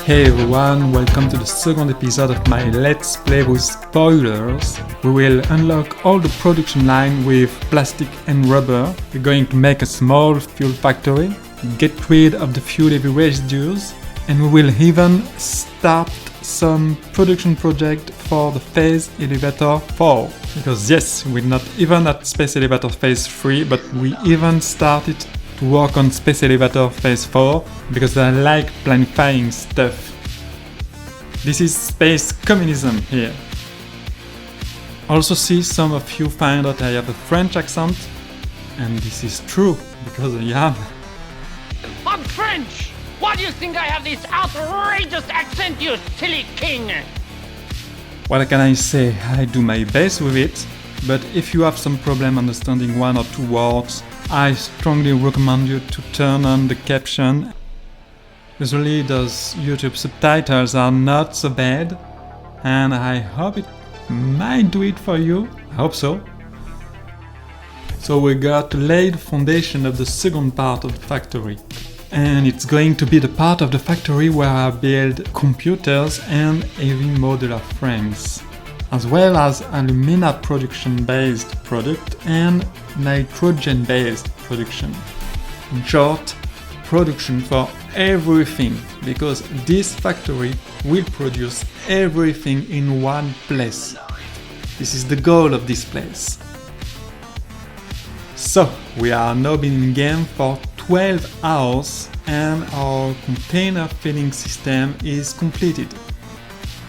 Hey everyone, welcome to the second episode of my Let's Play with spoilers. We will unlock all the production line with plastic and rubber. We're going to make a small fuel factory, get rid of the fuel-heavy residues, and we will even start some production project for the Phase Elevator 4. Because yes, we're not even at Space Elevator Phase 3, but we even started to work on Space Elevator Phase 4 because I like planifying stuff. This is space communism here. Also see some of you find out I have a French accent, and this is true because I am. I'm French! Why do you think I have this outrageous accent, you silly king? What can I say? I do my best with it, but if you have some problem understanding one or two words, I strongly recommend you to turn on the caption. Usually those YouTube subtitles are not so bad, and I hope it might do it for you. I hope so. So we got to lay the foundation of the second part of the factory. And it's going to be the part of the factory where I build computers and heavy modular frames, as well as alumina production-based product and nitrogen-based production. In short, production for everything, because this factory will produce everything in one place. This is the goal of this place. So, we are now been in game for 12 hours and our container filling system is completed.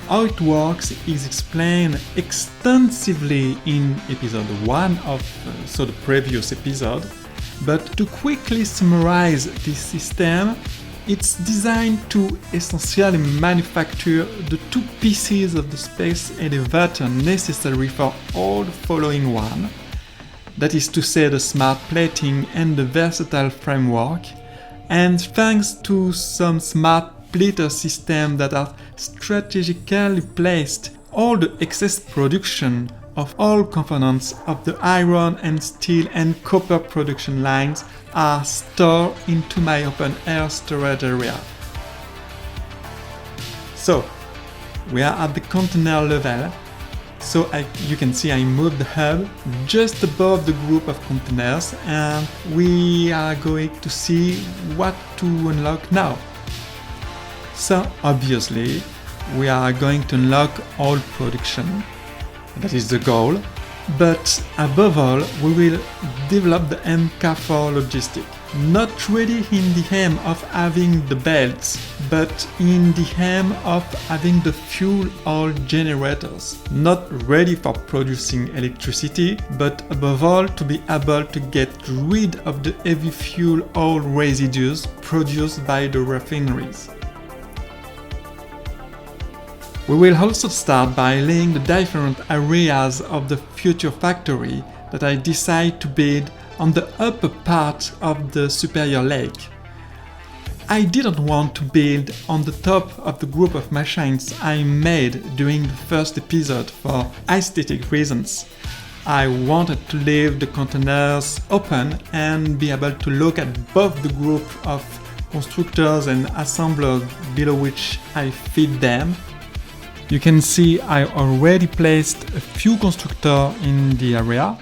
How it works is explained extensively in episode 1 of the previous episode, but to quickly summarize this system, it's designed to essentially manufacture the two pieces of the space elevator necessary for all the following one, that is to say the smart plating and the versatile framework, and thanks to some smart splitter systems that are strategically placed, all the excess production of all components of the iron and steel and copper production lines are stored into my open air storage area. So, we are at the container level, so you can see I moved the hub just above the group of containers, and we are going to see what to unlock now. So obviously, we are going to unlock all production, that is the goal, but above all, we will develop the MK4 logistic. Not really in the aim of having the belts, but in the aim of having the fuel oil generators. Not ready for producing electricity, but above all to be able to get rid of the heavy fuel oil residues produced by the refineries. We will also start by laying the different areas of the future factory that I decide to build on the upper part of the superior lake. I didn't want to build on the top of the group of machines I made during the first episode for aesthetic reasons. I wanted to leave the containers open and be able to look at both the group of constructors and assemblers below which I feed them. You can see I already placed a few constructors in the area,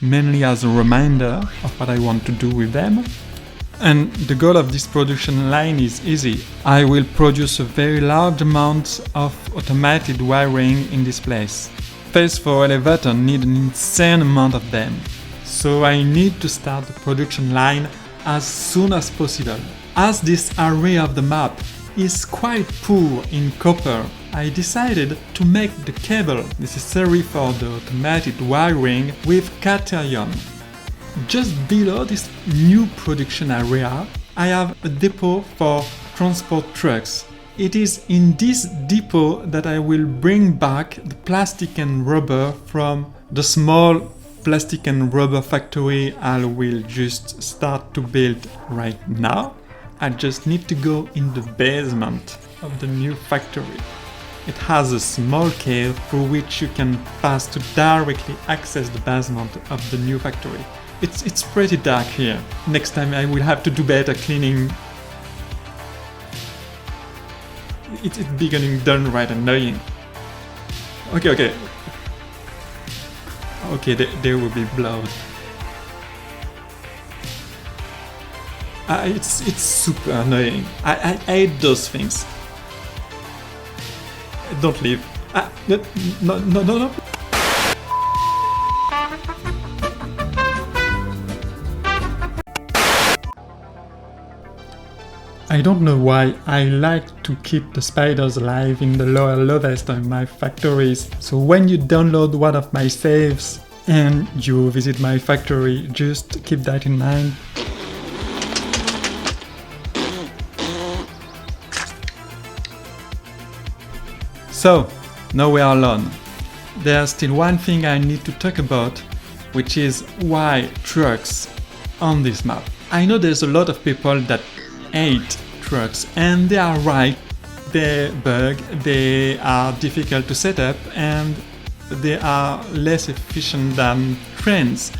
mainly as a reminder of what I want to do with them. And the goal of this production line is easy. I will produce a very large amount of automated wiring in this place. Phase 4 elevator need an insane amount of them. So I need to start the production line as soon as possible. As this area of the map is quite poor in copper, I decided to make the cable necessary for the automated wiring with Caterion. Just below this new production area, I have a depot for transport trucks. It is in this depot that I will bring back the plastic and rubber from the small plastic and rubber factory I will just start to build right now. I just need to go in the basement of the new factory. It has a small cave through which you can pass to directly access the basement of the new factory. It's pretty dark here. Next time I will have to do better cleaning it's beginning downright annoying. Okay. Okay, there will be blood. It's super annoying. I hate those things. Don't leave. No. I don't know why I like to keep the spiders alive in the lower levels of my factories, so when you download one of my saves and you visit my factory, just keep that in mind. So, now we are alone. There's still one thing I need to talk about, which is why trucks on this map. I know there's a lot of people that hate trucks, and they are right. They bug, they are difficult to set up, and they are less efficient than trains.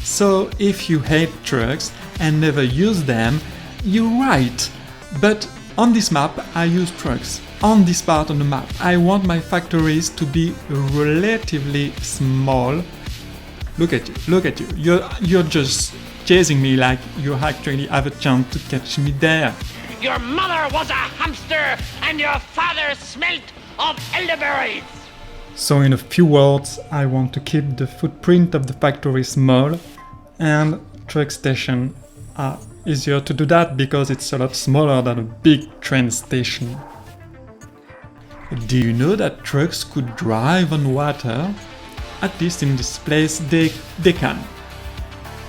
So if you hate trucks and never use them, you're right. But on this map, I use trucks. On this part of the map, I want my factories to be relatively small. Look at you. You're just chasing me like you actually have a chance to catch me there. Your mother was a hamster and your father smelt of elderberries. So in a few words, I want to keep the footprint of the factory small, and truck station are easier to do that because it's a lot smaller than a big train station. Do you know that trucks could drive on water? At least in this place they can.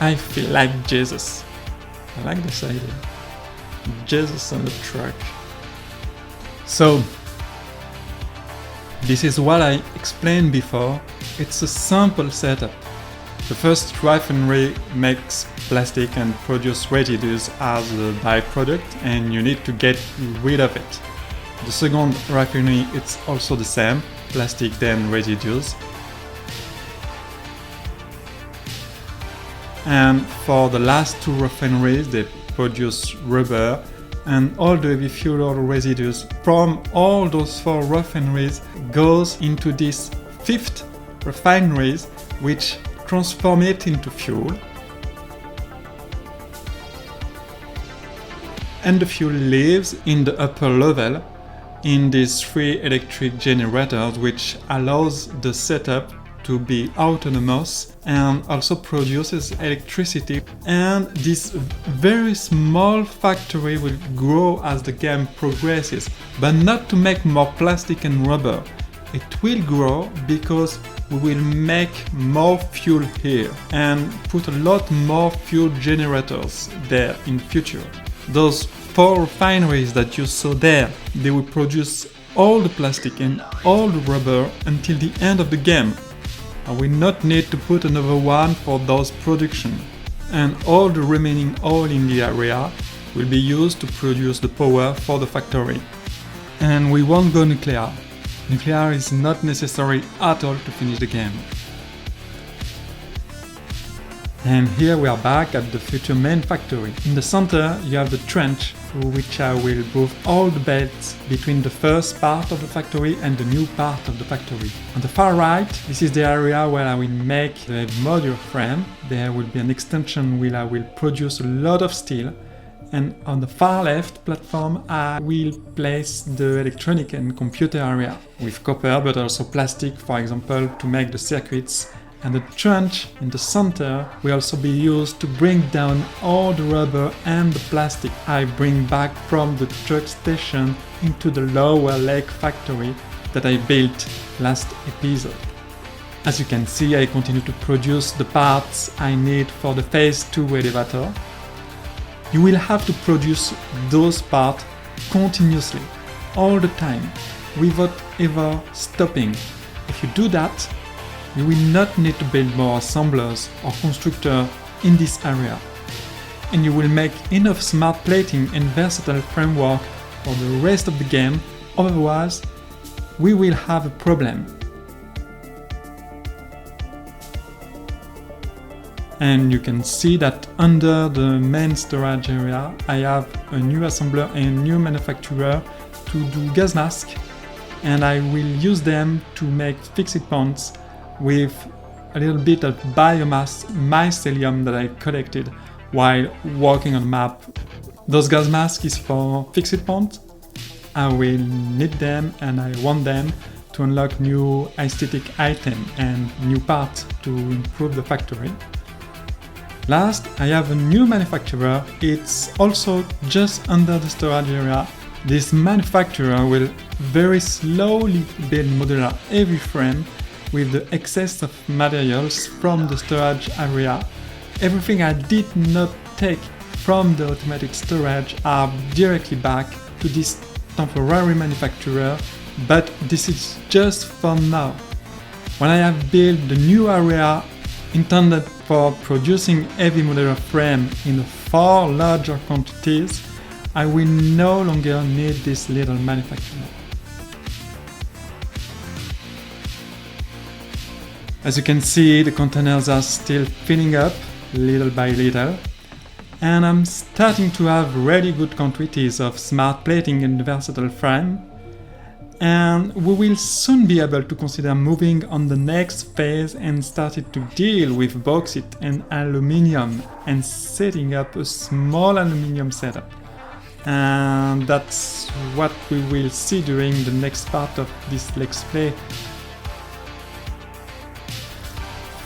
I feel like Jesus. I like this idea. Jesus on the truck. So, this is what I explained before. It's a simple setup. The first refinery makes plastic and produces residues as a byproduct, and you need to get rid of it. The second refinery, it's also the same, plastic then residues. And for the last two refineries, they produce rubber, and all the heavy fuel residues from all those four refineries goes into this fifth refineries, which transform it into fuel. And the fuel lives in the upper level in these three electric generators, which allows the setup to be autonomous and also produces electricity. And this very small factory will grow as the game progresses, but not to make more plastic and rubber. It will grow because we will make more fuel here and put a lot more fuel generators there in future. Those four refineries that you saw there, they will produce all the plastic and all the rubber until the end of the game. I will not need to put another one for those production, and all the remaining oil in the area will be used to produce the power for the factory. And we won't go nuclear. Nuclear is not necessary at all to finish the game. And here we are back at the future main factory. In the center you have the trench, through which I will move all the belts between the first part of the factory and the new part of the factory. On the far right, this is the area where I will make the module frame. There will be an extension where I will produce a lot of steel. And on the far left platform, I will place the electronic and computer area with copper, but also plastic, for example, to make the circuits. And the trench in the center will also be used to bring down all the rubber and the plastic I bring back from the truck station into the lower lake factory that I built last episode. As you can see, I continue to produce the parts I need for the phase 2 elevator. You will have to produce those parts continuously, all the time, without ever stopping. If you do that, you will not need to build more assemblers or constructors in this area, and you will make enough smart plating and versatile framework for the rest of the game, otherwise we will have a problem. And you can see that under the main storage area I have a new assembler and a new manufacturer to to do gas masks, and I will use them to make fixed points with a little bit of biomass mycelium that I collected while working on the map. Those gas masks is for fixed points. I will need them and I want them to unlock new aesthetic items and new parts to improve the factory. Last, I have a new manufacturer. It's also just under the storage area. This manufacturer will very slowly build modular every frame with the excess of materials from the storage area. Everything I did not take from the automatic storage are directly back to this temporary manufacturer, but this is just for now. When I have built the new area intended for producing heavy modular frame in far larger quantities, I will no longer need this little manufacturer. As you can see, the containers are still filling up little by little, and I'm starting to have really good quantities of smart plating in the versatile frame, and we will soon be able to consider moving on the next phase and started to deal with bauxite and aluminium and setting up a small aluminium setup. And that's what we will see during the next part of this Let's Play.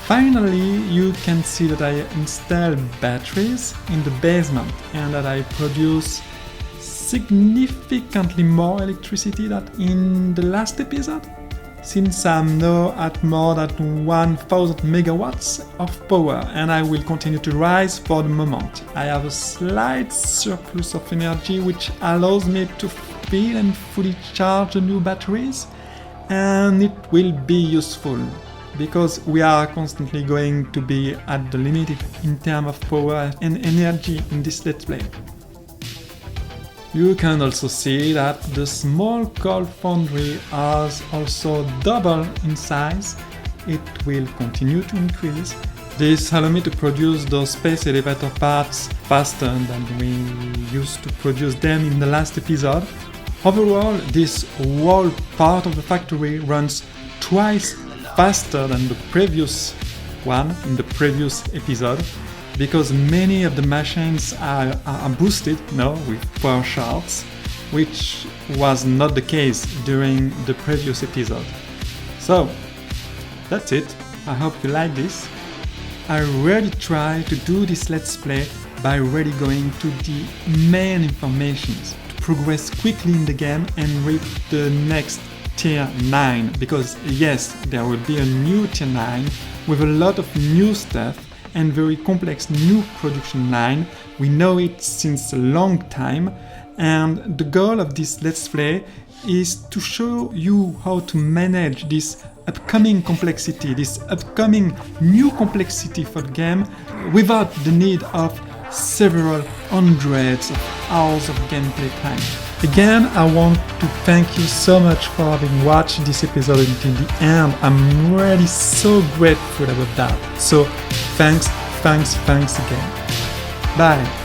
Finally, you can see that I installed batteries in the basement and that I produce significantly more electricity than in the last episode, since I'm now at more than 1000 megawatts of power, and I will continue to rise for the moment. I have a slight surplus of energy which allows me to fill and fully charge the new batteries, and it will be useful because we are constantly going to be at the limit in terms of power and energy in this Let's Play. You can also see that the small coal foundry has also doubled in size. It will continue to increase. This allows me to produce those space elevator parts faster than we used to produce them in the last episode. Overall, this whole part of the factory runs twice faster than the previous one in the previous episode, because many of the machines are boosted now with power shards, which was not the case during the previous episode. So, that's it. I hope you like this. I really try to do this Let's Play by really going to the main informations to progress quickly in the game and reach the next tier 9, because yes, there will be a new tier 9 with a lot of new stuff and very complex new production line. We know it since a long time, and the goal of this Let's Play is to show you how to manage this upcoming complexity, this upcoming new complexity for the game without the need of several hundreds of hours of gameplay time. Again, I want to thank you so much for having watched this episode until the end. I'm really so grateful about that. So thanks again. Bye.